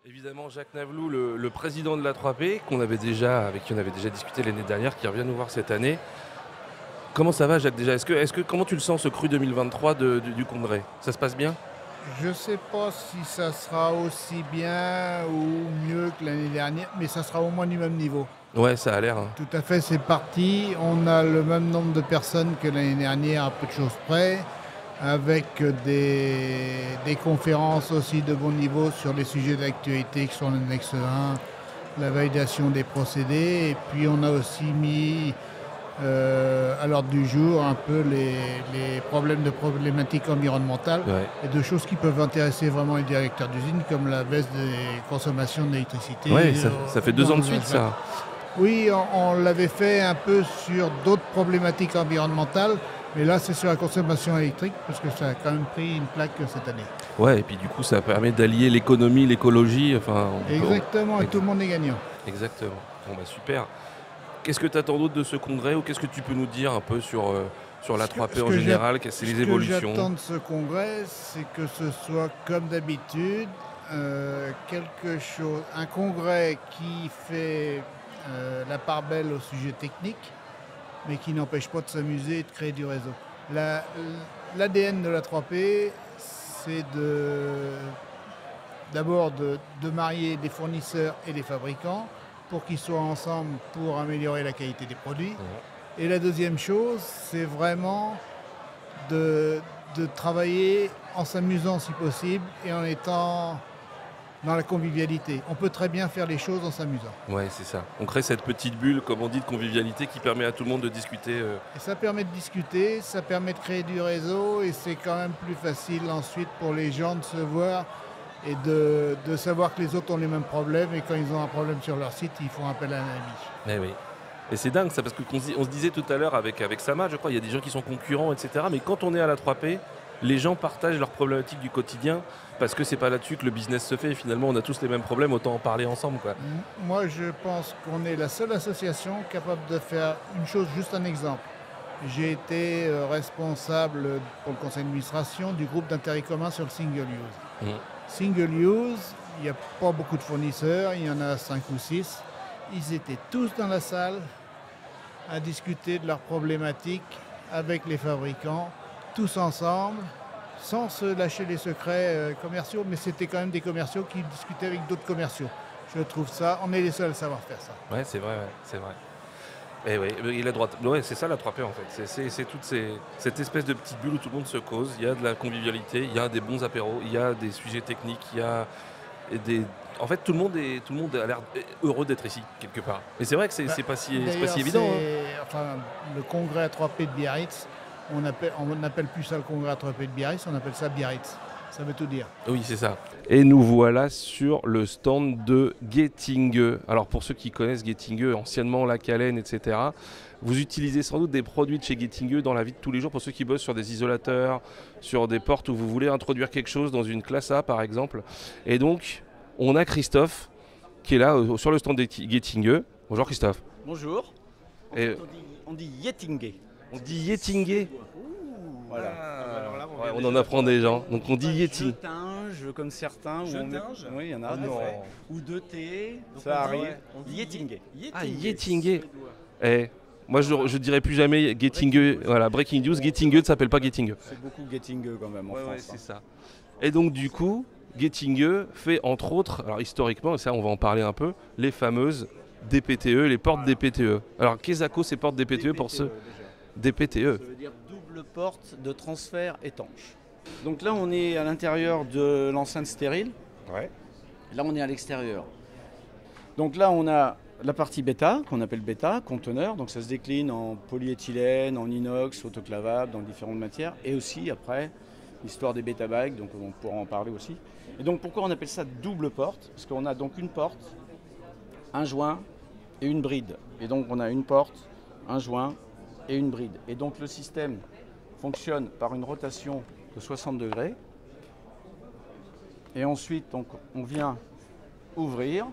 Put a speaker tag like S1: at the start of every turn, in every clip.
S1: Évidemment, Jacques Naveloux, le président de la 3P, avec qui on avait déjà discuté l'année dernière, qui revient nous voir cette année. Comment ça va, Jacques, déjà comment tu le sens, ce cru 2023 du Congrès? Ça se passe bien?
S2: Je ne sais pas si ça sera aussi bien ou mieux que l'année dernière, mais ça sera au moins du même niveau.
S1: Ouais, ça a l'air, hein.
S2: Tout à fait, c'est parti. On a le même nombre de personnes que l'année dernière, à peu de choses près, avec des conférences aussi de bon niveau sur les sujets d'actualité qui sont l'annexe 1, la validation des procédés. Et puis on a aussi mis à l'ordre du jour un peu les problématiques environnementales
S1: Ouais.
S2: et de choses qui peuvent intéresser vraiment les directeurs d'usine, comme la baisse des consommations d'électricité.
S1: Ouais, ça fait 2 ans de suite, ça.
S2: Oui, on l'avait fait un peu sur d'autres problématiques environnementales, mais là c'est sur la consommation électrique, parce que ça a quand même pris une plaque cette année.
S1: Ouais, et puis du coup, ça permet d'allier l'économie, l'écologie. Enfin,
S2: Exactement, et tout le monde est gagnant.
S1: Exactement. Bon, bah super. Qu'est-ce que tu attends d'autre de ce congrès, ou qu'est-ce que tu peux nous dire un peu sur la 3P en général? Quelles sont les évolutions?
S2: Ce que j'attends de ce congrès, c'est que ce soit comme d'habitude, un congrès qui fait la part belle au sujet technique, mais qui n'empêche pas de s'amuser et de créer du réseau. L'ADN de la 3P, c'est d'abord de marier des fournisseurs et des fabricants pour qu'ils soient ensemble pour améliorer la qualité des produits.
S1: Ouais.
S2: Et la deuxième chose, c'est vraiment de travailler en s'amusant si possible et en étant dans la convivialité. On peut très bien faire les choses en s'amusant.
S1: Ouais, c'est ça. On crée cette petite bulle, comme on dit, de convivialité qui permet à tout le monde de discuter.
S2: Et ça permet de discuter, ça permet de créer du réseau, et c'est quand même plus facile ensuite pour les gens de se voir et de savoir que les autres ont les mêmes problèmes, et quand ils ont un problème sur leur site, ils font appel à un ami.
S1: Eh oui. Et c'est dingue ça, parce qu'on se disait tout à l'heure avec Sama, je crois, il y a des gens qui sont concurrents, etc. Mais quand on est à la 3P, les gens partagent leurs problématiques du quotidien, parce que c'est pas là-dessus que le business se fait. Et finalement, on a tous les mêmes problèmes, autant en parler ensemble, quoi.
S2: Moi, je pense qu'on est la seule association capable de faire une chose, juste un exemple. J'ai été responsable pour le conseil d'administration du groupe d'intérêt commun sur le single use.
S1: Mmh.
S2: Single use, il n'y a pas beaucoup de fournisseurs, il y en a 5 ou 6. Ils étaient tous dans la salle à discuter de leurs problématiques avec les fabricants, tous ensemble, sans se lâcher les secrets commerciaux, mais c'était quand même des commerciaux qui discutaient avec d'autres commerciaux. Je trouve ça, on est les seuls à savoir faire ça.
S1: Ouais, c'est vrai, ouais, c'est vrai. Et oui, il a droit. Ouais, c'est ça la 3P en fait. C'est toute cette espèce de petite bulle où tout le monde se cause. Il y a de la convivialité, il y a des bons apéros, il y a des sujets techniques, il y a des. En fait, tout le monde a l'air heureux d'être ici quelque part. Et c'est vrai que c'est pas si évident.
S2: Enfin, le congrès à 3P de Biarritz, on n'appelle plus ça le congrès à 3P de Biarritz, on appelle ça Biarritz. Ça veut tout dire.
S1: Oui, c'est ça. Et nous voilà sur le stand de Getinge. Alors pour ceux qui connaissent Getinge, anciennement La Calène, etc., vous utilisez sans doute des produits de chez Getinge dans la vie de tous les jours, pour ceux qui bossent sur des isolateurs, sur des portes où vous voulez introduire quelque chose dans une classe A par exemple. Et donc, on a Christophe qui est là sur le stand de Getinge. Bonjour Christophe.
S3: Bonjour. En
S1: Et
S3: fait, on dit Yetinge.
S1: on dit Yetinge.
S3: Voilà.
S1: Ouais, on en apprend des gens. Donc on dit Yeti.
S3: Jetinge, comme certains.
S4: Jetinge.
S3: Oui, il y en a.
S1: Ah non.
S3: Ou de thé.
S4: Donc
S3: Ça
S4: on dit-
S3: arrive.
S4: on dit
S3: Yetinge.
S1: Ah, Yetinge. Eh, moi je dirais plus jamais Getinge. Voilà, breaking news, Getinge ne s'appelle pas Getinge.
S3: C'est beaucoup Getinge quand même en France.
S1: c'est ça. Et donc du coup, Getinge fait entre autres, alors historiquement, et ça on va en parler un peu, les fameuses DPTE, les portes DPTE. Alors qu'est-ce que ces portes DPTE pour ceux DPTE?
S3: Ça veut dire double porte de transfert étanche. Donc là, on est à l'intérieur de l'enceinte stérile.
S1: Ouais.
S3: Là, on est à l'extérieur. Donc là, on a la partie bêta, qu'on appelle bêta, conteneur. Donc ça se décline en polyéthylène, en inox, autoclavable, dans différentes matières. Et aussi, après, l'histoire des bêta bags, donc on pourra en parler aussi. Et donc pourquoi on appelle ça double porte? Parce qu'on a donc une porte, un joint et une bride. Et donc on a une porte, un joint et une bride. Et donc le système fonctionne par une rotation de 60 degrés. Et ensuite, donc, on vient ouvrir.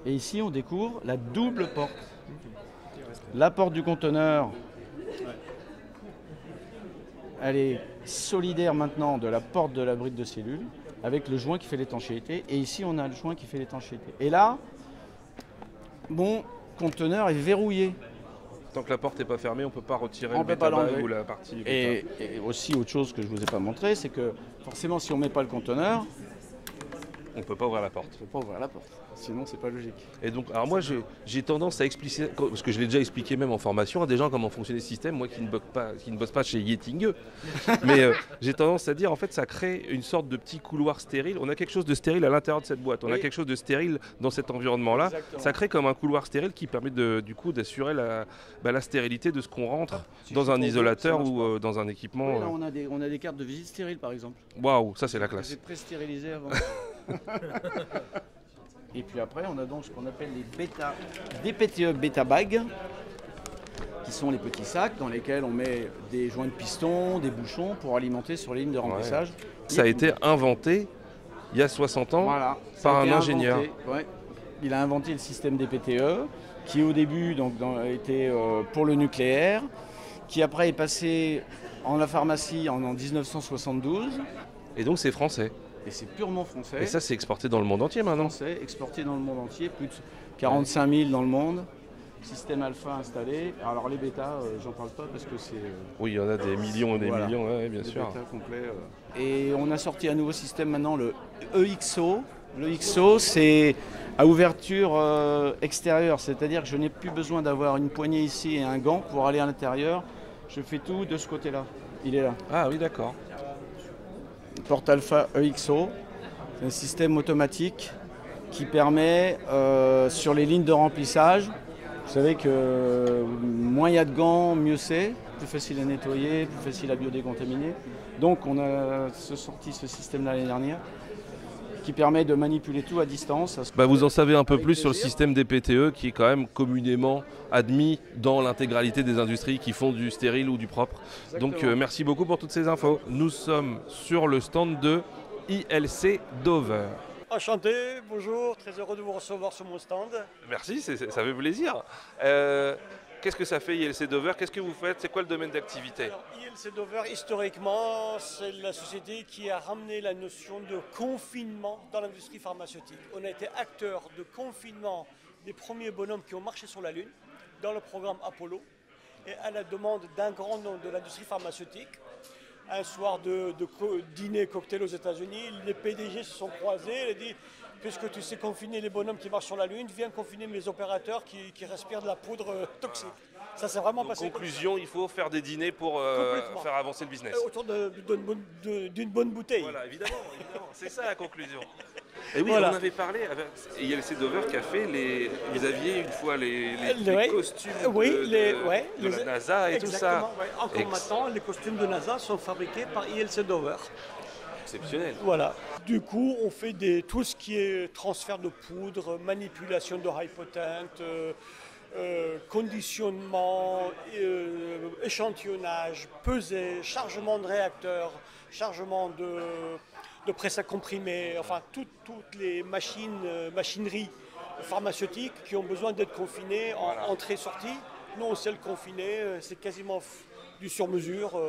S3: Et ici, on découvre la double porte. La porte du conteneur, elle est solidaire maintenant de la porte de la bride de cellule. avec le joint qui fait l'étanchéité. Et ici, on a le joint qui fait l'étanchéité. Et là, mon conteneur est verrouillé.
S1: Tant que la porte n'est pas fermée, on ne peut pas retirer
S3: On
S1: le
S3: peut pas
S1: bêta bag
S3: l'enlever.
S1: ou la partie.
S3: Et aussi, autre chose que je ne vous ai pas montré, c'est que forcément, si on ne met pas le conteneur,
S1: on ne peut pas ouvrir la porte.
S3: on ne peut pas ouvrir la porte. Sinon, c'est pas logique.
S1: Et donc, alors moi, j'ai tendance à expliquer, parce que je l'ai déjà expliqué même en formation à des gens comment fonctionnait le système, moi qui ne bosse pas chez Getinge. Mais j'ai tendance à dire, en fait, ça crée une sorte de petit couloir stérile. On a quelque chose de stérile à l'intérieur de cette boîte. On a quelque chose de stérile dans cet environnement-là.
S3: Exactement.
S1: Ça crée comme un couloir stérile qui permet du coup d'assurer la stérilité de ce qu'on rentre dans un isolateur ou dans un équipement.
S3: Oui, là, on a des cartes de visite stériles, par exemple.
S1: Waouh, ça c'est la classe.
S3: J'ai pré-stérilisé avant. Et puis après, on a donc ce qu'on appelle des PTE bêta bags, qui sont les petits sacs dans lesquels on met des joints de piston, des bouchons pour alimenter sur les lignes de remplissage.
S1: Ouais. Ça a été inventé il y a 60 ans par un ingénieur.
S3: Ouais. Il a inventé le système des PTE, qui au début était pour le nucléaire, qui après est passé en la pharmacie en 1972.
S1: Et donc c'est français.
S3: Et c'est purement français.
S1: Et ça, c'est exporté dans le monde entier maintenant.
S3: Français, exporté dans le monde entier, plus de 45 000 dans le monde. Système alpha installé. Alors les bêtas, j'en parle pas parce que c'est...
S1: Oui, il y en a des millions et des millions, ouais, bien sûr.
S3: Bêtas complets, Et on a sorti un nouveau système maintenant, le EXO. Le EXO, c'est à ouverture extérieure, c'est-à-dire que je n'ai plus besoin d'avoir une poignée ici et un gant pour aller à l'intérieur. Je fais tout de ce côté-là. Il est là.
S1: Ah oui, d'accord.
S3: Porte Alpha EXO, c'est un système automatique qui permet sur les lignes de remplissage, vous savez que moins il y a de gants, mieux c'est, plus facile à nettoyer, plus facile à biodécontaminer. Donc on a sorti ce système-là l'année dernière qui permet de manipuler tout à distance.
S1: Vous en savez un peu plus sur le système des PTE qui est quand même communément admis dans l'intégralité des industries qui font du stérile ou du propre.
S3: Exactement.
S1: Donc merci beaucoup pour toutes ces infos. Nous sommes sur le stand de ILC Dover.
S4: Enchanté, bonjour, très heureux de vous recevoir sur mon stand.
S1: Merci, ça fait plaisir. Qu'est-ce que ça fait ILC Dover? Qu'est-ce que vous faites? C'est quoi le domaine d'activité?
S4: Alors, ILC Dover, historiquement, c'est la société qui a ramené la notion de confinement dans l'industrie pharmaceutique. On a été acteur de confinement des premiers bonhommes qui ont marché sur la Lune dans le programme Apollo et à la demande d'un grand nom de l'industrie pharmaceutique. Un soir de dîner cocktail aux États-Unis, les PDG se sont croisés, il a dit puisque tu sais confiner les bonhommes qui marchent sur la Lune, viens confiner mes opérateurs qui respirent de la poudre toxique. Ça s'est vraiment passé.
S1: Conclusion, il faut faire des dîners pour faire avancer le business.
S4: Autour d'une bonne bouteille.
S1: Voilà, évidemment, c'est ça la conclusion. Et oui,
S4: Voilà.
S1: on avait parlé avec ILC Dover qui a fait vous aviez une fois les costumes de la NASA et tout ça.
S4: Ouais. Encore maintenant, les costumes de NASA sont fabriqués par ILC Dover.
S1: Exceptionnel.
S4: Voilà. Du coup, on fait tout ce qui est transfert de poudre, manipulation de high potent, conditionnement, échantillonnage, pesée, chargement de réacteurs, chargement de presse à comprimer, enfin toutes les machineries pharmaceutiques qui ont besoin d'être confinées en entrée-sortie. Nous, on sait le confiner, c'est quasiment du sur-mesure.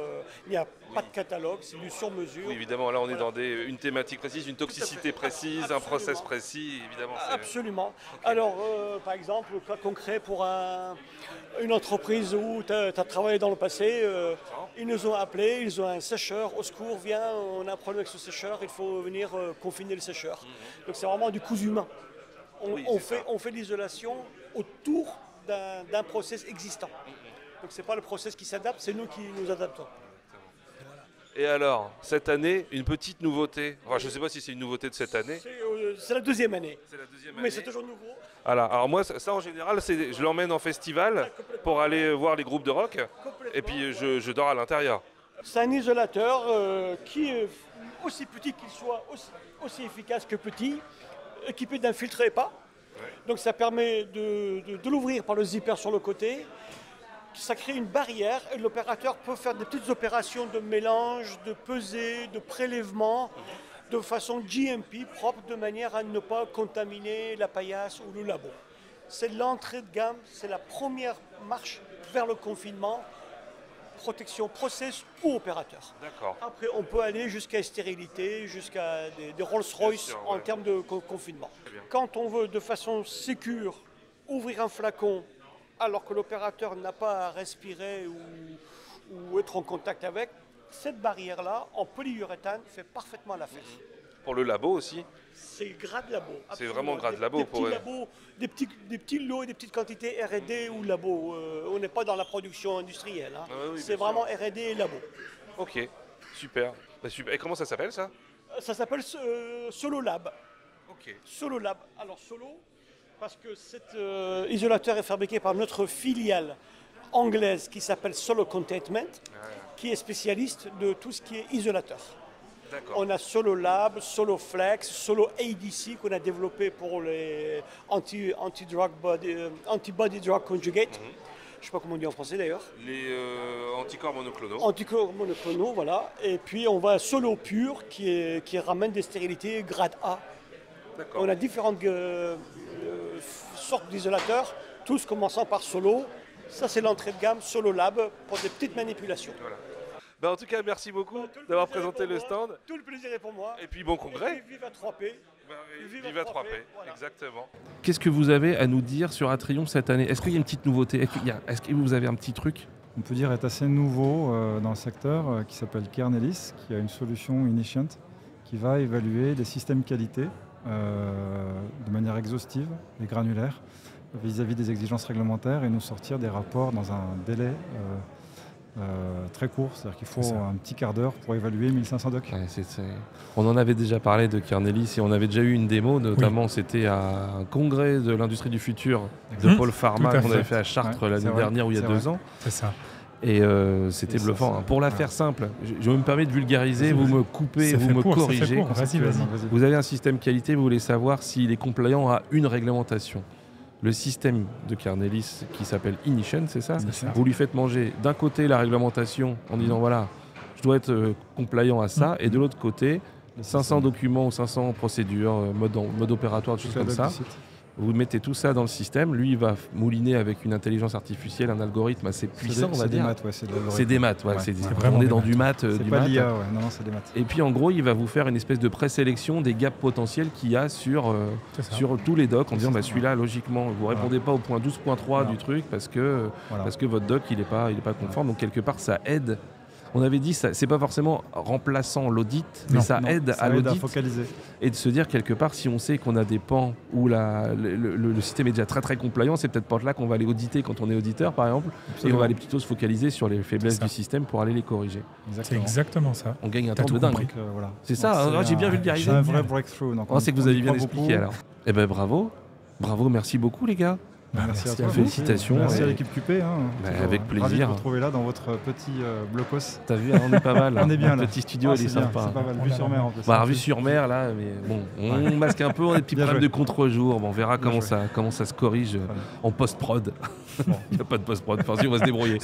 S4: Il n'y a pas de catalogue, c'est du sur-mesure.
S1: Oui, évidemment, là on est dans une thématique précise, une toxicité précise, un process précis, évidemment.
S4: Absolument. Okay. Alors, par exemple, cas concret pour une entreprise où tu as travaillé dans le passé, ils nous ont appelés, ils ont un sécheur, au secours, viens, on a un problème avec ce sécheur, il faut venir confiner le sécheur. Donc c'est vraiment du cousu humain. On fait l'isolation autour d'un process existant. Donc ce n'est pas le process qui s'adapte, c'est nous qui nous adaptons.
S1: Et alors, cette année, une petite nouveauté. Enfin, je ne sais pas si c'est une nouveauté de cette année.
S4: C'est la deuxième année.
S1: C'est la deuxième année.
S4: Mais c'est toujours nouveau.
S1: Voilà. Alors moi, ça en général, je l'emmène en festival pour aller voir les groupes de rock. Et puis je dors à l'intérieur.
S4: C'est un isolateur qui est aussi petit qu'il soit, aussi efficace que petit, équipé d'un filtre EPA. Donc ça permet de l'ouvrir par le zipper sur le côté. Ça crée une barrière et l'opérateur peut faire des petites opérations de mélange, de pesée, de prélèvement de façon GMP propre de manière à ne pas contaminer la paillasse ou le labo. C'est l'entrée de gamme, c'est la première marche vers le confinement protection process ou opérateur.
S1: D'accord.
S4: Après, on peut aller jusqu'à stérilité, jusqu'à des Rolls-Royce
S1: Bien sûr,
S4: en
S1: ouais.
S4: termes de confinement.
S1: Très bien.
S4: Quand on veut de façon sécure ouvrir un flacon alors que l'opérateur n'a pas à respirer ou être en contact avec, cette barrière-là, en polyuréthane, fait parfaitement l'affaire.
S1: Pour le labo aussi.
S4: C'est grade labo.
S1: C'est
S4: absolument.
S1: vraiment grade labo
S4: Des
S1: pour
S4: petits
S1: eux.
S4: labos, des petits lots et des petites quantités R&D ou labo. On n'est pas dans la production industrielle. Hein.
S1: Ah oui,
S4: c'est
S1: bien
S4: vraiment R&D et labo.
S1: Ok, super. Bah, super. Et comment ça s'appelle ça?
S4: Ça s'appelle Solo Lab.
S1: Ok.
S4: Solo Lab. Alors Solo, parce que cet isolateur est fabriqué par notre filiale anglaise qui s'appelle Solo Containment, qui est spécialiste de tout ce qui est isolateur.
S1: D'accord.
S4: On a Solo Lab, Solo Flex, Solo ADC qu'on a développé pour les antibody drug conjugate. Je ne sais pas comment on dit en français d'ailleurs.
S1: Les anticorps monoclonaux.
S4: Anticorps monoclonaux, voilà. Et puis on va à Solo Pure qui ramène des stérilités grade A.
S1: D'accord.
S4: On a différentes sortes d'isolateurs, tous commençant par Solo. Ça c'est l'entrée de gamme Solo Lab pour des petites manipulations.
S1: Voilà. Bah, en tout cas, merci beaucoup d'avoir présenté le stand.
S4: Tout le plaisir est pour moi.
S1: Et puis bon
S4: Et
S1: congrès.
S4: puis, vive à 3P.
S1: Viva 3P,
S4: voilà.
S1: exactement. Qu'est-ce que vous avez à nous dire sur Atrium cette année? Est-ce qu'il y a une petite nouveauté? Est-ce que vous avez un petit truc?
S5: On peut dire est assez nouveau dans le secteur qui s'appelle Kernelis, qui a une solution Initiant qui va évaluer les systèmes qualité de manière exhaustive et granulaire vis-à-vis des exigences réglementaires et nous sortir des rapports dans un délai très court, c'est-à-dire qu'il faut un petit quart d'heure pour évaluer 1500 docs.
S1: Ouais, on en avait déjà parlé de Kernelis et on avait déjà eu une démo, notamment c'était à un congrès de l'industrie du futur de Paul Pharma qu'on avait fait à Chartres l'année dernière ou il y a 2 ans.
S6: C'est ça.
S1: Et c'était bluffant. Pour la faire simple, je me permets de vulgariser, vous me coupez, vous me corrigez.
S6: Vas-y.
S1: Vous avez un système qualité, vous voulez savoir s'il est compliant à une réglementation. Le système de Kernelis qui s'appelle Initiant, c'est ça? Vous lui faites manger d'un côté la réglementation en disant voilà, je dois être compliant à ça, et de l'autre côté, 500 documents ou 500 procédures, mode opératoire, des choses comme ça. Vous mettez tout ça dans le système, lui il va mouliner avec une intelligence artificielle, un algorithme assez puissant, on va dire. C'est des maths, on est dans du maths.
S5: C'est pas l'IA, non, c'est des maths.
S1: Et puis en gros, il va vous faire une espèce de présélection des gaps potentiels qu'il y a sur tous les docs, en disant celui-là, logiquement, vous ne répondez pas au point 12.3 du truc parce que votre doc il est pas conforme, donc quelque part ça aide. On avait dit ça, c'est pas forcément remplaçant l'audit, mais ça aide à l'audit
S5: focaliser.
S1: Et de se dire quelque part, si on sait qu'on a des pans où le système est déjà très très compliant, c'est peut-être pas là qu'on va aller auditer quand on est auditeur par exemple. Absolument. Et on va aller plutôt se focaliser sur les faiblesses du système pour aller les corriger.
S6: C'est exactement ça.
S1: On gagne un temps de dingue. C'est ça, j'ai bien vulgarisé.
S5: C'est un vrai breakthrough.
S1: C'est que vous avez bien expliqué alors. Eh ben bravo, merci beaucoup les gars.
S5: Merci à toi.
S1: Félicitations.
S5: Merci à l'équipe QP.
S1: Avec plaisir.
S5: Ravi de vous retrouver là dans votre petit blocos.
S1: T'as vu, on est pas mal.
S5: On est bien là.
S1: Le petit studio, il est sympa.
S5: C'est pas mal. Vue sur mer en plus.
S1: Vue sur mer là, mais bon, on masque un peu, on a des petits problèmes de contre-jour. Bon, on verra comment ça se corrige en post-prod. Il n'y a pas de post-prod, on va se débrouiller.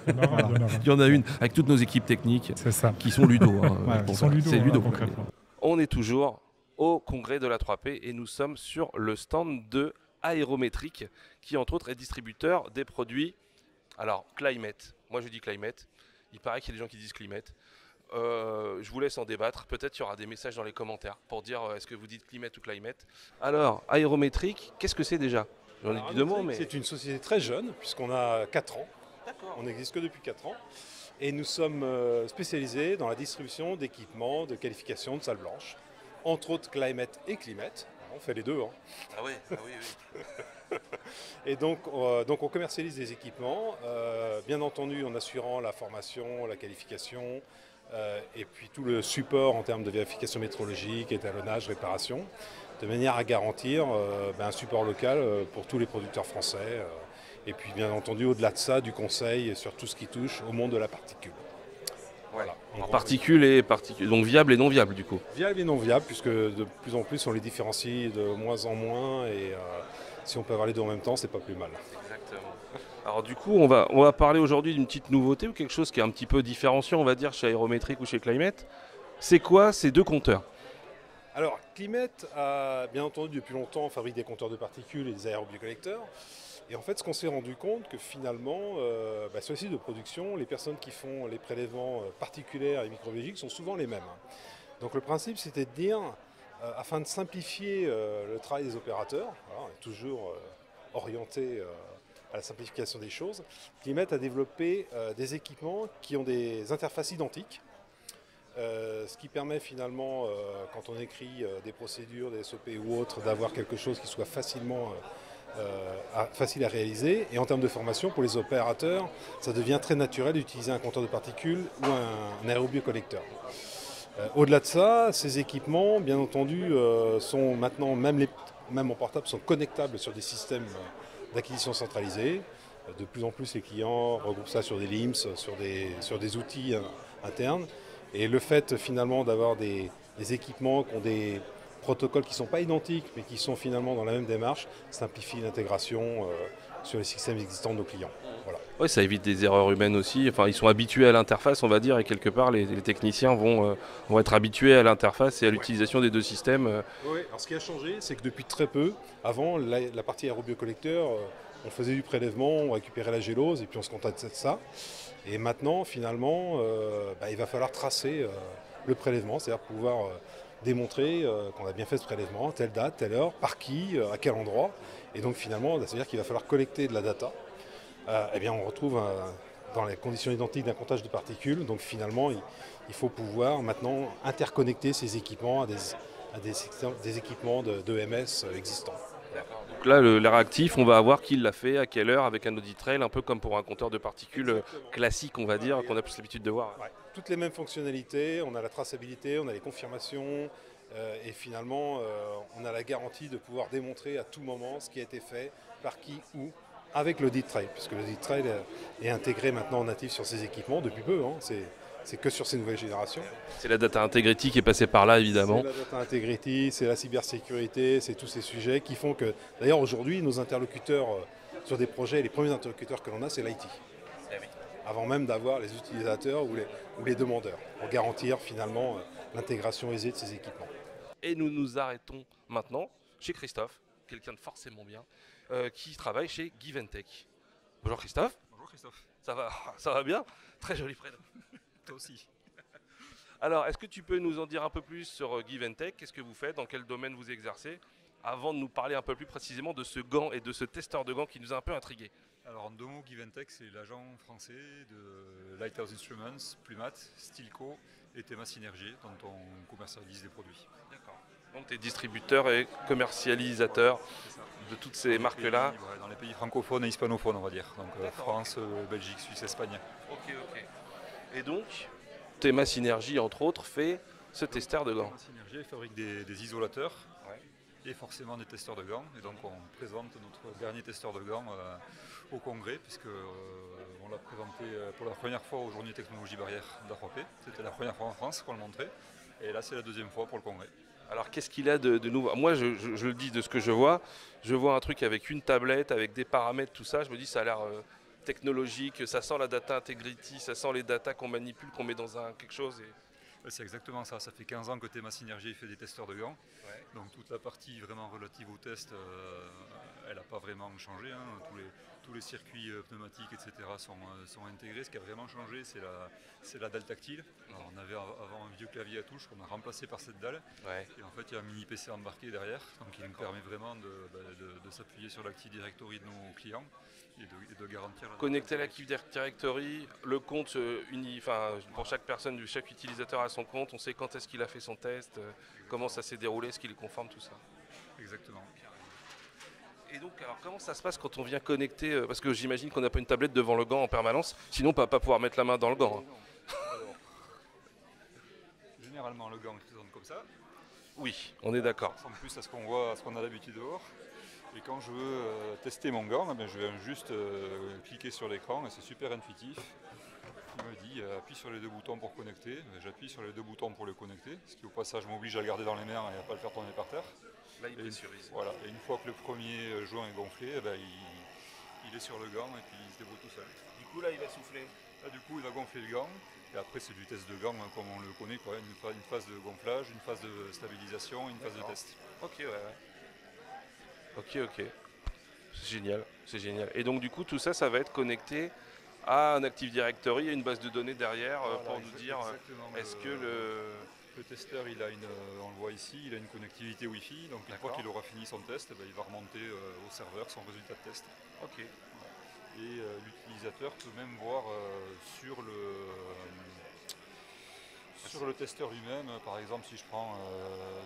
S1: Il y en a une avec toutes nos équipes techniques qui sont Ludo. C'est Ludo. On est toujours au congrès de la 3P et nous sommes sur le stand de Aérométrique qui entre autres est distributeur des produits Climate. Moi je dis Climate, il paraît qu'il y a des gens qui disent Climate. Je vous laisse en débattre, peut-être qu'il y aura des messages dans les commentaires pour dire est-ce que vous dites Climate ou Climate. Alors Aérométrique, qu'est-ce que c'est déjà? J'en ai dit 2 mots, mais...
S7: C'est une société très jeune puisqu'on a 4 ans.
S1: D'accord.
S7: On n'existe que depuis 4 ans et nous sommes spécialisés dans la distribution d'équipements de qualification de salles blanches, entre autres Climate et Climate. On fait les deux.
S1: Ah oui.
S7: Et donc on commercialise des équipements, bien entendu en assurant la formation, la qualification, et puis tout le support en termes de vérification métrologique, étalonnage, réparation, de manière à garantir un support local pour tous les producteurs français. Et puis bien entendu au-delà de ça, du conseil sur tout ce qui touche au monde de la particule.
S1: Voilà. En particules et particules, donc viables et non viables du coup.
S7: Viables et non viables, puisque de plus en plus on les différencie de moins en moins et si on peut avoir les deux en même temps, c'est pas plus mal.
S1: Exactement. Alors du coup, on va parler aujourd'hui d'une petite nouveauté ou quelque chose qui est un petit peu différenciant, on va dire, chez Aérométrique ou chez Climate. C'est quoi ces deux compteurs?
S7: Alors, Climate a bien entendu depuis longtemps fabriqué des compteurs de particules et des aérobiocollecteurs. Et en fait, ce qu'on s'est rendu compte, que finalement, sur les sites de production, les personnes qui font les prélèvements particuliers et microbiologiques sont souvent les mêmes. Donc le principe, c'était de dire, afin de simplifier le travail des opérateurs, voilà, on est toujours orienté à la simplification des choses, qu'ils mettent à développer des équipements qui ont des interfaces identiques, ce qui permet finalement, quand on écrit des procédures, des SOP ou autres, d'avoir quelque chose qui soit facile à réaliser. Et en termes de formation, pour les opérateurs, ça devient très naturel d'utiliser un compteur de particules ou un aérobiocollecteur. Au-delà de ça, ces équipements, bien entendu, sont maintenant, même en portable, sont connectables sur des systèmes d'acquisition centralisée. De plus en plus, les clients regroupent ça sur des LIMS, sur des outils internes. Et le fait finalement d'avoir des équipements qui ont des protocoles qui ne sont pas identiques, mais qui sont finalement dans la même démarche, simplifie l'intégration sur les systèmes existants de nos clients. Voilà.
S1: Oui, ça évite des erreurs humaines aussi. Enfin, ils sont habitués à l'interface, on va dire, et quelque part, les techniciens vont être habitués à l'interface et à l'utilisation des deux systèmes.
S7: Oui, alors ce qui a changé, c'est que depuis très peu, avant, la partie aérobiocollecteur, on faisait du prélèvement, on récupérait la gélose et puis on se contentait de ça. Et maintenant, finalement, il va falloir tracer le prélèvement, c'est-à-dire pouvoir démontrer qu'on a bien fait ce prélèvement, telle date, telle heure, par qui, à quel endroit. Et donc finalement, c'est-à-dire qu'il va falloir collecter de la data. On retrouve dans les conditions identiques d'un comptage de particules. Donc finalement, il faut pouvoir maintenant interconnecter ces équipements à des équipements d'EMS existants.
S1: Donc là, le réactif, on va avoir qui l'a fait, à quelle heure, avec un audit trail, un peu comme pour un compteur de particules classique, on va dire, qu'on a plus l'habitude de voir.
S7: Ouais. Toutes les mêmes fonctionnalités, on a la traçabilité, on a les confirmations, et finalement, on a la garantie de pouvoir démontrer à tout moment ce qui a été fait, par qui, où, avec l'audit trail, puisque l'audit trail est intégré maintenant en natif sur ces équipements depuis peu, hein, c'est que sur ces nouvelles générations.
S1: C'est la data integrity qui est passée par là, évidemment.
S7: C'est la data integrity, c'est la cybersécurité, c'est tous ces sujets qui font que, d'ailleurs aujourd'hui, nos interlocuteurs sur des projets, les premiers interlocuteurs que l'on a, c'est l'IT. Avant même d'avoir les utilisateurs ou les demandeurs, pour garantir finalement l'intégration aisée de ces équipements.
S1: Et nous nous arrêtons maintenant chez Christophe, quelqu'un de forcément bien, qui travaille chez Give & Tech. Bonjour Christophe.
S6: Bonjour Christophe.
S1: Ça va bien? Très joli prénom.
S6: Toi aussi.
S1: Alors, est-ce que tu peux nous en dire un peu plus sur Give & Tech? Qu'est-ce que vous faites? Dans quel domaine vous exercez? Avant de nous parler un peu plus précisément de ce gant et de ce testeur de gants qui nous a un peu intrigués.
S6: Alors en deux mots, Give & Tech, c'est l'agent français de Lighthouse Instruments, Plumat, Stilco et Tema Synergy, dont on commercialise des produits.
S1: D'accord. Donc tu es distributeur et commercialisateur de toutes ces marques-là.
S6: Dans les pays francophones et hispanophones, on va dire. Donc France, Belgique, Suisse, Espagne.
S1: Ok. Et donc, Tema Synergy, entre autres, fait ce testeur de gants.
S6: Tema Synergy fabrique des isolateurs et forcément des testeurs de gants. Et donc on présente notre dernier testeur de gants au congrès, puisqu'on l'a présenté pour la première fois aux Journées Technologie Barrière d'A3P. C'était la première fois en France qu'on le montrait. Et là, c'est la deuxième fois pour le congrès.
S1: Alors, qu'est-ce qu'il a de nouveau? Moi, je le dis de ce que je vois un truc avec une tablette, avec des paramètres, tout ça. Je me dis, ça a l'air technologique, ça sent la data integrity, ça sent les datas qu'on manipule, qu'on met dans quelque chose.
S6: C'est exactement ça. Ça fait 15 ans que Tema Synergy fait des testeurs de gants.
S1: Ouais.
S6: Donc toute la partie vraiment relative au test, elle n'a pas vraiment changé. Hein. Tous les circuits pneumatiques, etc. sont intégrés. Ce qui a vraiment changé, c'est la dalle tactile. Alors, on avait avant un vieux clavier à touche qu'on a remplacé par cette dalle.
S1: Ouais.
S6: Et en fait, il y a un mini PC embarqué derrière. Donc il nous permet vraiment de s'appuyer sur l'Active Directory de nos clients et de garantir...
S1: Connecter l'Active Directory, le compte pour chaque personne, chaque utilisateur a son compte, on sait quand est-ce qu'il a fait son test, comment ça s'est déroulé, est-ce qu'il est conforme, tout ça.
S6: Exactement.
S1: Et donc, alors comment ça se passe quand on vient connecter, parce que j'imagine qu'on n'a pas une tablette devant le gant en permanence, sinon on ne va pas pouvoir mettre la main dans le gant.
S6: Alors, généralement, le gant se présente comme ça.
S1: Oui, on est d'accord.
S6: Ça ressemble plus à ce qu'on voit, à ce qu'on a d'habitude dehors. Et quand je veux tester mon gant, je vais juste cliquer sur l'écran et c'est super intuitif. Il me dit appuie sur les deux boutons pour connecter. J'appuie sur les deux boutons pour le connecter, ce qui au passage m'oblige à le garder dans les mains et à ne pas le faire tourner par terre.
S1: Là, il pressurise.
S6: Voilà. Et une fois que le premier joint est gonflé, il est sur le gant et puis il se débrouille tout seul.
S1: Du coup, là, il va souffler.
S6: Là, du coup, il va gonfler le gant. Et après, c'est du test de gant comme on le connaît, quoi. Une phase de gonflage, une phase de stabilisation, une phase de test.
S1: Ok, ouais. Ok. C'est génial, c'est génial. Et donc du coup, tout ça, ça va être connecté à un Active Directory, à une base de données derrière pour nous dire est-ce que
S6: le testeur, il a on le voit ici, il a une connectivité Wi-Fi, donc une fois qu'il aura fini son test, il va remonter au serveur son résultat de test.
S1: Ok.
S6: Et l'utilisateur peut même voir sur le testeur lui-même, par exemple si je prends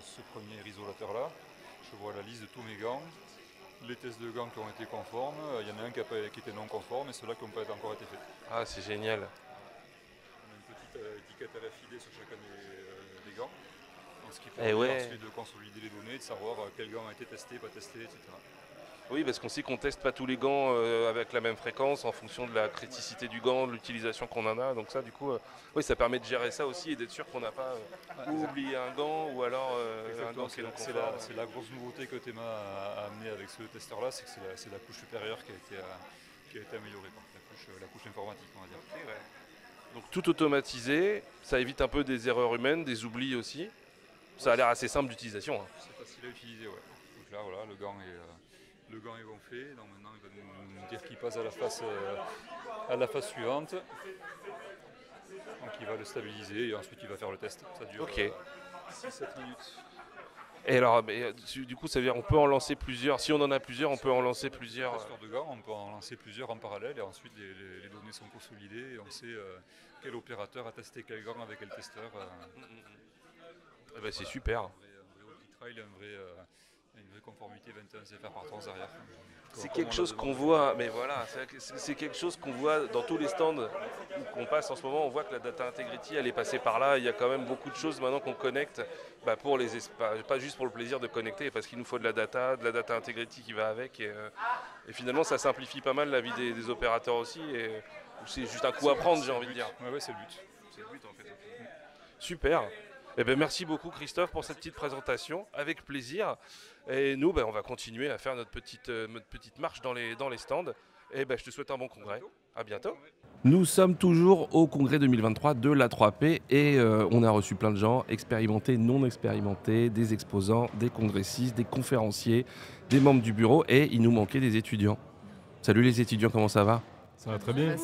S6: ce premier isolateur là, je vois la liste de tous mes gants, les tests de gants qui ont été conformes, il y en a un qui était non conforme et ceux-là qui n'ont pas encore été faits.
S1: Ah, c'est génial.
S6: On a une petite étiquette RFID sur chacun des gants, ce qui permet ensuite de consolider les données, de savoir quel gant a été testé, pas testé, etc.
S1: Oui, parce qu'on sait qu'on ne teste pas tous les gants avec la même fréquence en fonction de la criticité du gant, de l'utilisation qu'on en a. Donc ça, du coup, oui, ça permet de gérer ça aussi et d'être sûr qu'on n'a pas oublié un gant ou alors un gant qui est non conforme.
S6: C'est la grosse nouveauté que Thema a amené avec ce testeur-là, c'est que c'est la couche supérieure qui a été améliorée, la couche informatique, on va dire.
S1: Okay, ouais. Donc tout automatisé, ça évite un peu des erreurs humaines, des oublis aussi. Ça a l'air assez simple d'utilisation. Hein.
S6: C'est facile à utiliser, ouais. Donc là, voilà, le gant est gonflé, donc maintenant il va nous dire qu'il passe à la phase suivante. Donc il va le stabiliser et ensuite il va faire le test. Ça dure 6-7 minutes.
S1: Et alors, du coup, ça veut dire qu'on peut en lancer plusieurs. Si on en a plusieurs, on peut en lancer plusieurs.
S6: Testeurs de gants, on peut en lancer plusieurs en parallèle et ensuite les données sont consolidées et on sait quel opérateur a testé quel gant avec quel testeur.
S1: C'est super.
S6: Un vrai outil trail, une vraie conformité 21 CFR par 3 derrière.
S1: C'est quelque chose qu'on voit, mais voilà, c'est quelque chose qu'on voit dans tous les stands qu'on passe en ce moment. On voit que la data integrity, elle est passée par là. Il y a quand même beaucoup de choses maintenant qu'on connecte, pour pas juste pour le plaisir de connecter, parce qu'il nous faut de la data integrity qui va avec. Et finalement, ça simplifie pas mal la vie des opérateurs aussi. Et c'est juste un coup à prendre, j'ai envie de dire.
S6: Ouais, c'est le but.
S1: C'est le but en fait. Super. Merci beaucoup Christophe pour cette petite présentation, avec plaisir. Et nous, on va continuer à faire notre petite marche dans les stands. Et je te souhaite un bon congrès. À bientôt. Nous sommes toujours au congrès 2023 de l'A3P et on a reçu plein de gens, expérimentés, non expérimentés, des exposants, des congressistes, des conférenciers, des membres du bureau et il nous manquait des étudiants. Salut les étudiants, comment ça va ?
S5: Ça va très bien.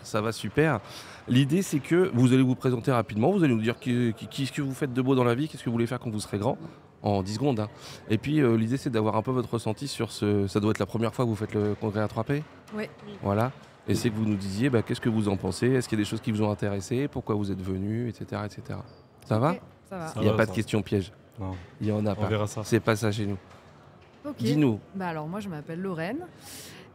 S1: Ça va super. L'idée, c'est que vous allez vous présenter rapidement. Vous allez nous dire qu'est-ce que vous faites de beau dans la vie, qu'est-ce que vous voulez faire quand vous serez grand, en 10 secondes. Hein. Et puis, l'idée, c'est d'avoir un peu votre ressenti sur ce... Ça doit être la première fois que vous faites le congrès A3P ?
S8: Oui.
S1: Voilà. Et c'est que vous nous disiez qu'est-ce que vous en pensez, est-ce qu'il y a des choses qui vous ont intéressé, pourquoi vous êtes venus, etc. etc. Ça va ?
S8: Ça va.
S1: Il n'y a pas de questions pièges.
S5: Non.
S1: Il n'y en a pas.
S5: On verra ça.
S1: C'est pas ça chez nous.
S8: Ok.
S1: Dis-nous.
S8: Alors, moi, je m'appelle Lorraine.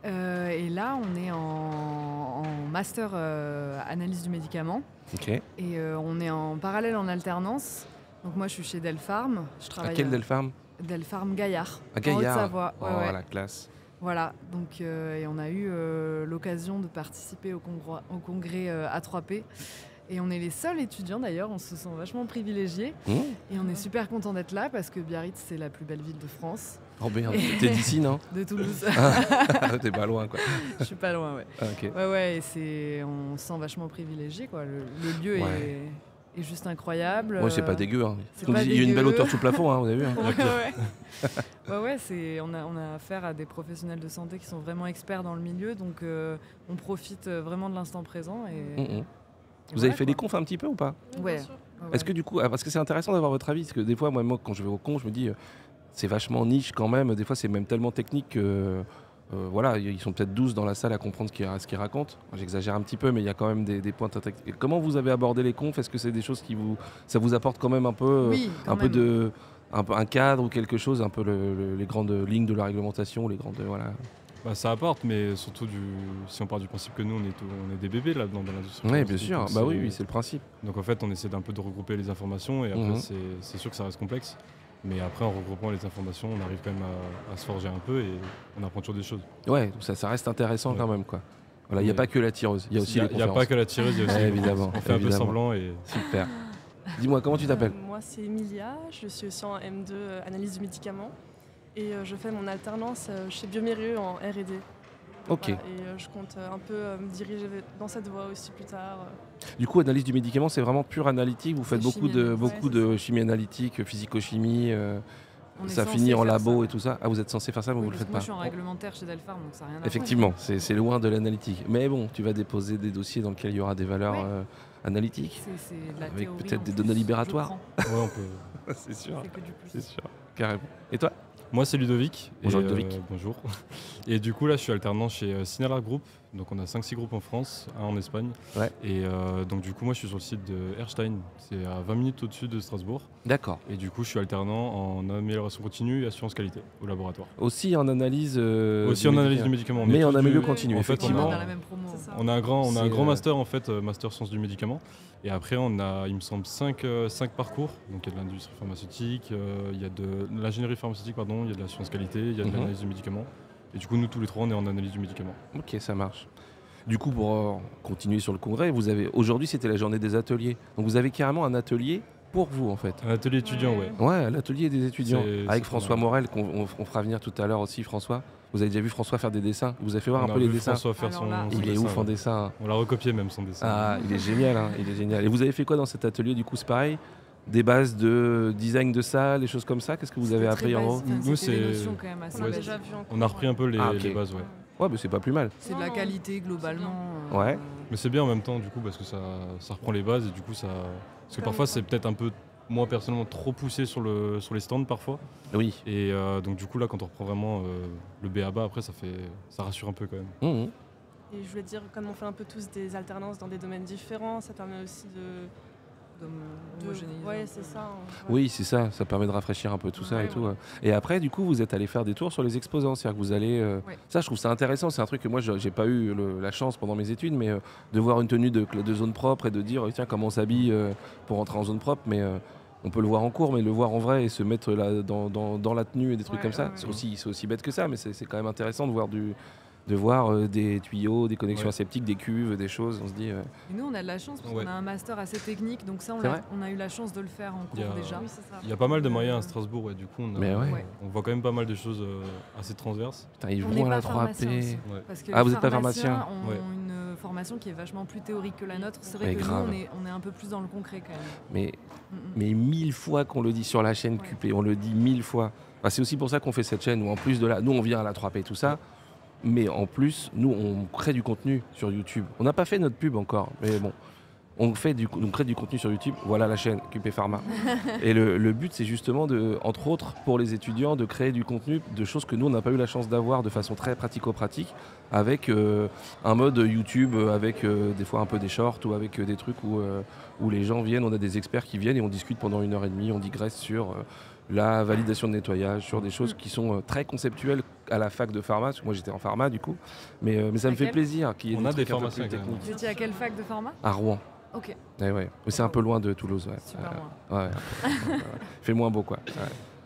S8: Et là, on est en master analyse du médicament.
S1: Ok.
S8: Et on est en parallèle en alternance. Donc moi, je suis chez Delpharm. Je travaille
S1: à quel Delpharm ?
S8: Delpharm Gaillard.
S1: À Gaillard.
S8: En Haute-Savoie.
S1: Ouais. La classe.
S8: Voilà. Donc, et on a eu l'occasion de participer au congrès A3P. Et on est les seuls étudiants d'ailleurs, on se sent vachement privilégiés. Et on est super contents d'être là parce que Biarritz, c'est la plus belle ville de France.
S1: Oh merde, t'es d'ici, non ?
S8: De Toulouse.
S1: T'es pas loin, quoi.
S8: Je suis pas loin, ouais.
S1: Ah, okay.
S8: Ouais, et on se sent vachement privilégié, quoi. Le lieu est juste incroyable.
S1: Ouais, c'est pas dégueu. Hein.
S8: Il
S1: y a une belle hauteur sous plafond, hein, vous avez vu. Hein.
S8: On a affaire à des professionnels de santé qui sont vraiment experts dans le milieu, donc on profite vraiment de l'instant présent. Et
S1: vous avez fait des confs un petit peu ou pas ?
S8: Ouais.
S1: Est-ce que du coup, parce que c'est intéressant d'avoir votre avis, parce que des fois, moi quand je vais au con, je me dis, c'est vachement niche quand même. Des fois, c'est même tellement technique que, ils sont peut-être 12 dans la salle à comprendre ce qu'ils racontent. J'exagère un petit peu, mais il y a quand même des points techniques. Comment vous avez abordé les confs ? Est-ce que c'est des choses ça vous apporte quand même un peu, un cadre ou quelque chose, un peu les grandes lignes de la réglementation, les grandes, voilà.
S5: Ça apporte, mais surtout si on part du principe que nous on est des bébés là-dedans dans l'industrie.
S1: Oui, bien sûr. Oui, c'est le principe.
S5: Donc en fait, on essaie d'un peu de regrouper les informations et après c'est sûr que ça reste complexe. Mais après, en regroupant les informations, on arrive quand même à se forger un peu et on apprend toujours des choses.
S1: Ouais, ça reste intéressant quand même, quoi. Voilà, il n'y a pas que la tireuse, il y a aussi les conférences.
S5: Il n'y a pas que la tireuse, il y a aussi
S1: évidemment.
S5: On fait un peu semblant et...
S1: Super. Dis-moi, comment tu t'appelles ?
S9: Moi, c'est Emilia, je suis aussi en M2 analyse du médicament et je fais mon alternance chez Biomérieux en R&D.
S1: Ok.
S9: Voilà, et je compte un peu me diriger dans cette voie aussi plus tard.
S1: Du coup, analyse du médicament, c'est vraiment pure analytique. Vous faites beaucoup de chimie analytique, physico-chimie.
S8: On est
S1: ça
S8: censé
S1: finit en
S8: faire
S1: labo
S8: ça, ouais.
S1: et tout ça. Ah, vous êtes censé faire ça, mais
S8: Oui,
S1: vous le
S8: parce
S1: faites
S8: que moi,
S1: pas.
S8: je suis en réglementaire chez Delpharm, donc ça n'a rien à voir.
S1: Effectivement, c'est loin de l'analytique. Mais bon, tu vas déposer des dossiers dans lesquels il y aura des valeurs
S8: Ouais.
S1: Analytiques.
S8: C'est de la
S1: Avec
S8: théorie.
S1: peut-être
S8: en
S1: des
S8: plus,
S1: données
S8: je
S1: libératoires.
S8: prends.
S5: Ouais, on peut.
S1: C'est sûr.
S8: C'est que du plus.
S1: C'est sûr. Carrément. Et toi?
S5: Moi, c'est Ludovic.
S1: Bonjour,
S5: Et,
S1: Ludovic.
S5: bonjour. Et du coup, là, je suis alternant chez Signalar Group. Donc, on a 5-6 groupes en France, un en Espagne.
S1: Ouais.
S5: Et donc, du coup, moi, je suis sur le site de Erstein. C'est à 20 minutes au-dessus de Strasbourg.
S1: D'accord.
S5: Et du coup, je suis alternant en amélioration continue et assurance qualité au laboratoire.
S1: Aussi en analyse.
S5: Aussi en analyse du médicament. On
S1: Mais
S5: est
S1: en
S5: tous
S1: milieu
S5: du-
S1: continu,
S5: en fait,
S1: effectivement.
S8: On est dans la même promo.
S9: C'est ça.
S5: On a un grand
S1: C'est,
S5: master en fait, master sciences du médicament. Et après, on a, il me semble, 5 parcours. Donc, il y a de l'industrie pharmaceutique, il y a de l'ingénierie pharmaceutique, pardon, il y a de l'assurance qualité, il y a de
S1: Mhm.
S5: l'analyse du médicament. Et du coup, nous, tous les trois, on est en analyse du médicament.
S1: Ok, ça marche. Du coup, pour continuer sur le congrès, aujourd'hui, c'était la journée des ateliers. Donc, vous avez carrément un atelier pour vous, en fait.
S5: Un atelier étudiant, ouais.
S1: Ouais, l'atelier des étudiants.
S5: C'est
S1: Avec
S5: pas
S1: François
S5: mal.
S1: Morel, qu'on fera venir tout à l'heure aussi, François. Vous avez déjà vu François faire des dessins? Il vous a fait voir
S5: On
S1: un
S5: a
S1: peu les
S5: vu
S1: dessins?
S5: François faire
S8: Alors là,
S5: son
S1: Il est
S5: dessin,
S1: ouf en
S5: ouais.
S1: dessin. Hein.
S5: On l'a recopié même son dessin.
S1: Ah, il est génial, hein, il est génial. Et vous avez fait quoi dans cet atelier? Du coup, c'est pareil? Des bases de design de salle, des choses comme ça? Qu'est-ce que vous avez
S8: C'était
S1: appris
S8: très
S1: en gros?
S8: basique, enfin,
S5: Nous,
S8: c'était des
S5: c'est-
S8: notions quand même assez
S9: On l'a
S5: Ouais,
S8: basiques.
S9: déjà vu en cours.
S5: On a repris un peu les,
S1: Ah, ok.
S5: les bases, ouais.
S1: Ouais, mais c'est pas plus mal.
S8: C'est de la
S9: Non,
S8: qualité globalement.
S1: Ouais.
S5: Mais c'est bien en même temps, du coup, parce que ça reprend les bases et du coup, ça. Parce que
S9: Comme
S5: parfois,
S9: ça.
S5: c'est peut-être un peu, moi personnellement, trop poussé sur les stands parfois.
S1: Oui.
S5: Et donc, du coup, là, quand on reprend vraiment le B à bas, après, ça rassure un peu quand même.
S1: Mhm.
S9: Et je voulais dire, comme on fait un peu tous des alternances dans des domaines différents, ça permet aussi
S8: Homogénéiser un
S9: Ouais,
S8: peu.
S9: c'est ça. Ouais.
S1: Oui, c'est ça, ça permet de rafraîchir un peu tout ça
S9: Ouais,
S1: et tout.
S9: ouais.
S1: Et après, du coup, vous êtes allé faire des tours sur les exposants, c'est-à-dire que vous allez...
S8: Ouais.
S1: Ça, je trouve ça intéressant, c'est un truc que moi, j'ai pas eu la chance pendant mes études, mais de voir une tenue de zone propre et de dire, tiens, comment on s'habille pour rentrer en zone propre, mais on peut le voir en cours, mais le voir en vrai et se mettre là, dans la tenue et des trucs
S8: Ouais,
S1: comme ça,
S8: ouais, ouais.
S1: c'est aussi bête que ça, mais c'est quand même intéressant de voir des tuyaux, des connexions
S5: Ouais.
S1: aseptiques, des cuves, des choses, on se dit...
S8: Et nous, on a de la chance parce
S5: Ouais.
S8: qu'on a un master assez technique, donc ça,
S1: C'est vrai
S8: on a eu la chance de le faire en
S5: Il y
S8: cours
S5: a-
S8: déjà.
S9: Oui, c'est ça.
S5: Il y a pas mal de moyens à Strasbourg, ouais, du coup,
S1: Mais ouais.
S8: Ouais.
S5: on voit quand même pas mal de choses assez transverses.
S1: Putain, ils
S8: On
S1: vont
S8: n'est
S1: à la
S8: pas pharmacien
S1: 3P...
S8: aussi.
S5: Ouais.
S8: Parce que
S1: Ah, vous
S8: les
S1: êtes pas
S8: pharmaciens
S1: pharmacien?
S8: ont
S5: Ouais.
S8: une formation qui est vachement plus théorique que la nôtre. C'est
S1: Mais
S8: vrai que
S1: grave.
S8: nous, on est un peu plus dans le concret quand même.
S1: Mais
S8: Mm, mm.
S1: mais 1000 fois qu'on le dit sur la chaîne
S8: Ouais.
S1: QP, on le dit 1000 fois. Enfin, c'est aussi pour ça qu'on fait cette chaîne où en plus de là, nous on vient à la 3P et tout ça, mais en plus, nous on crée du contenu sur YouTube. On n'a pas fait notre pub encore, mais bon, on crée du contenu sur YouTube. Voilà la chaîne QP Pharma. Et le but, c'est justement, entre autres, pour les étudiants, de créer du contenu de choses que nous on n'a pas eu la chance d'avoir de façon très pratico-pratique, avec un mode YouTube, avec des fois un peu des shorts ou avec des trucs où les gens viennent, on a des experts qui viennent et on discute pendant 1h30, on digresse sur la validation de nettoyage, sur des choses qui sont très conceptuelles à la fac de pharma, parce que moi j'étais en pharma du coup, mais ça me fait
S8: Laquelle
S1: plaisir qu'il y ait
S5: On a des
S1: trucs un peu
S5: pharmaciens,
S1: plus
S5: quand même.
S1: techniques.
S8: Vous étiez à quelle fac de pharma?
S1: À Rouen.
S8: Ok,
S1: Eh ouais. Mais c'est un peu loin de Toulouse. Ouais.
S8: super loin.
S1: Ouais, ouais. Fait moins beau quoi. Ouais.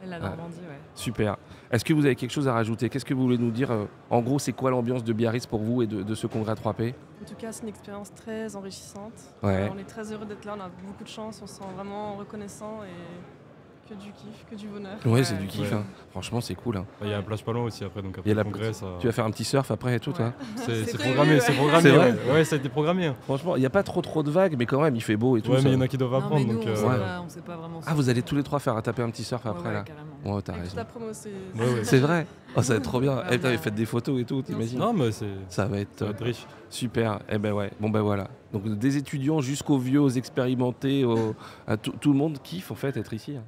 S8: Et la Normandie, ouais.
S1: Super. Est-ce que vous avez quelque chose à rajouter? Qu'est-ce que vous voulez nous dire en gros, c'est quoi l'ambiance de Biarritz pour vous et de ce congrès 3P?
S9: En tout cas, c'est une expérience très enrichissante.
S1: Ouais.
S9: On est très heureux d'être là, on a beaucoup de chance, on se sent vraiment reconnaissant et que du kiff, que du bonheur.
S1: Ouais, c'est du kiff.
S5: Ouais.
S1: Hein. Franchement, c'est cool. Hein.
S5: Il y a la plage pas loin aussi après, donc
S1: Il y
S5: après
S1: a
S5: le
S1: la
S5: congrès, ça.
S1: Tu vas faire un petit surf après et tout, toi?
S5: C'est
S8: C'est
S5: programmé,
S8: prévu,
S5: c'est
S8: ouais.
S5: programmé.
S1: C'est vrai
S5: ouais. Ouais, ça a été programmé. Hein.
S1: Franchement, il n'y a pas trop de vagues, mais quand même, il fait beau et tout.
S5: Ouais,
S1: ça.
S5: mais il y en a qui doivent
S8: Non, mais
S5: apprendre.
S8: nous,
S5: donc,
S8: on sait pas vraiment.
S1: Ah, vous allez tous les trois faire à taper un petit surf après
S8: Ouais,
S1: là?
S8: carrément.
S1: Oh, t'as
S9: Avec toute
S1: raison.
S9: la promo, c'est.
S5: Ouais, ouais.
S1: C'est vrai? Oh, ça va être trop bien.
S8: Ouais,
S1: Eh, putain,
S8: on a-
S1: mais faites des photos et tout, t'imagines?
S5: Non, mais c'est.
S1: Ça va être
S5: Ça va être riche.
S1: super. Eh ben ouais. Bon ben voilà. Donc des étudiants jusqu'aux vieux, aux expérimentés, à tout le monde kiffe en fait être ici. Hein.